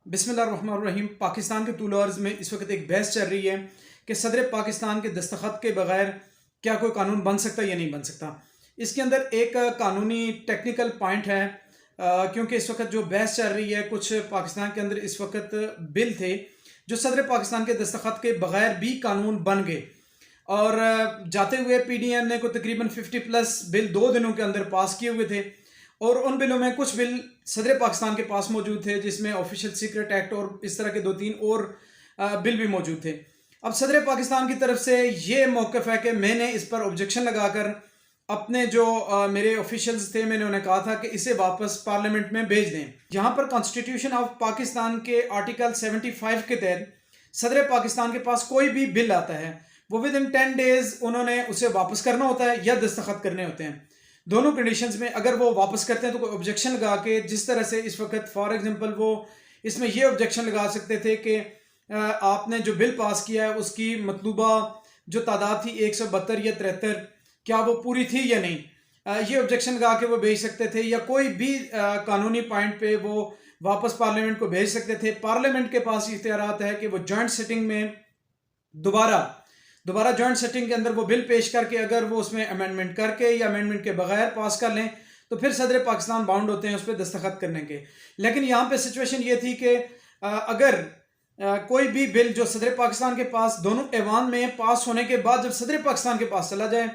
بسم اللہ الرحمن الرحیم۔ پاکستان کے طول و عرض میں اس وقت ایک بحث چل رہی ہے کہ صدر پاکستان کے دستخط کے بغیر کیا کوئی قانون بن سکتا ہے یا نہیں بن سکتا۔ اس کے اندر ایک قانونی ٹیکنیکل پوائنٹ ہے، کیونکہ اس وقت جو بحث چل رہی ہے، کچھ پاکستان کے اندر اس وقت بل تھے جو صدر پاکستان کے دستخط کے بغیر بھی قانون بن گئے، اور جاتے ہوئے پی ڈی ایم نے کو تقریباً 50+ بل 2 دنوں کے اندر پاس کیے ہوئے تھے، اور ان بلوں میں کچھ بل صدر پاکستان کے پاس موجود تھے جس میں آفیشیل سیکرٹ ایکٹ اور اس طرح کے 2-3 اور بل بھی موجود تھے۔ اب صدر پاکستان کی طرف سے یہ موقف ہے کہ میں نے اس پر آبجیکشن لگا کر اپنے جو میرے آفیشلز تھے، میں نے انہیں کہا تھا کہ اسے واپس پارلیمنٹ میں بھیج دیں۔ یہاں پر کانسٹیٹیوشن آف پاکستان کے آرٹیکل 75 کے تحت صدر پاکستان کے پاس کوئی بھی بل آتا ہے، وہ ود ان 10 days انہوں نے اسے واپس کرنا ہوتا ہے یا دستخط کرنے ہوتے ہیں۔ دونوں کنڈیشنز میں اگر وہ واپس کرتے ہیں تو کوئی آبجیکشن لگا کے، جس طرح سے اس وقت فار ایگزامپل وہ اس میں یہ آبجیکشن لگا سکتے تھے کہ آپ نے جو بل پاس کیا ہے اس کی مطلوبہ جو تعداد تھی 172 یا 73، کیا وہ پوری تھی یا نہیں، یہ آبجیکشن لگا کے وہ بھیج سکتے تھے، یا کوئی بھی قانونی پوائنٹ پہ وہ واپس پارلیمنٹ کو بھیج سکتے تھے۔ پارلیمنٹ کے پاس اختیارات ہے کہ وہ جوائنٹ سیٹنگ میں دوبارہ جوائنٹ سیٹنگ کے اندر وہ بل پیش کر کے، اگر وہ اس میں امینڈمنٹ کر کے یا امینڈمنٹ کے بغیر پاس کر لیں تو پھر صدر پاکستان باؤنڈ ہوتے ہیں اس پہ دستخط کرنے کے۔ لیکن یہاں پہ سچویشن یہ تھی کہ اگر کوئی بھی بل جو صدر پاکستان کے پاس دونوں ایوان میں پاس ہونے کے بعد جب صدر پاکستان کے پاس چلا جائے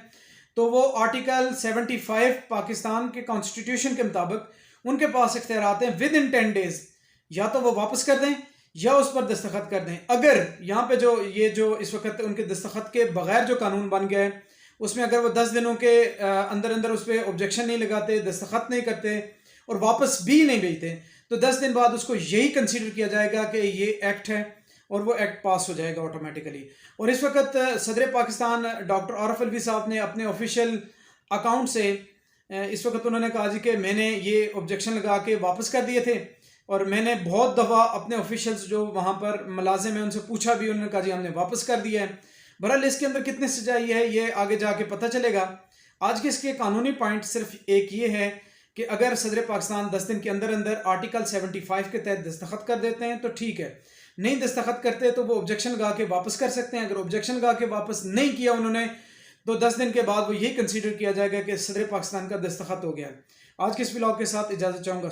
تو وہ آرٹیکل 75 پاکستان کے کانسٹیٹیوشن کے مطابق ان کے پاس اختیارات ہیں ود ان 10 days، یا تو وہ واپس کر دیں یا اس پر دستخط کر دیں۔ اگر یہاں پہ جو اس وقت ان کے دستخط کے بغیر جو قانون بن گیا ہے، اس میں اگر وہ 10 دنوں کے اندر اس پہ آبجیکشن نہیں لگاتے، دستخط نہیں کرتے اور واپس بھی نہیں بھیجتے، تو 10 دن بعد اس کو یہی کنسیڈر کیا جائے گا کہ یہ ایکٹ ہے اور وہ ایکٹ پاس ہو جائے گا آٹومیٹیکلی۔ اور اس وقت صدر پاکستان ڈاکٹر عارف الوی صاحب نے اپنے آفیشیل اکاؤنٹ سے اس وقت انہوں نے کہا جی کہ میں نے یہ آبجیکشن لگا کے واپس کر دیے تھے، اور میں نے بہت دفعہ اپنے آفیشلز جو وہاں پر ملازم ہیں ان سے پوچھا بھی، انہوں نے کہا جی ہم نے واپس کر دیا ہے۔ بہرحال اس کے اندر کتنی سچائی ہے یہ آگے جا کے پتہ چلے گا۔ آج کے اس کے قانونی پوائنٹ صرف ایک یہ ہے کہ اگر صدر پاکستان 10 دن کے اندر آرٹیکل 75 کے تحت دستخط کر دیتے ہیں تو ٹھیک ہے، نہیں دستخط کرتے تو وہ آبجیکشن لگا کے واپس کر سکتے ہیں۔ اگر آبجیکشن لگا کے واپس نہیں کیا انہوں نے تو 10 دن کے بعد وہ یہ کنسیڈر کیا جائے گا کہ صدر پاکستان کا دستخط ہو گیا۔ آج کے اس ولاگ کے ساتھ اجازت چاہوں گا۔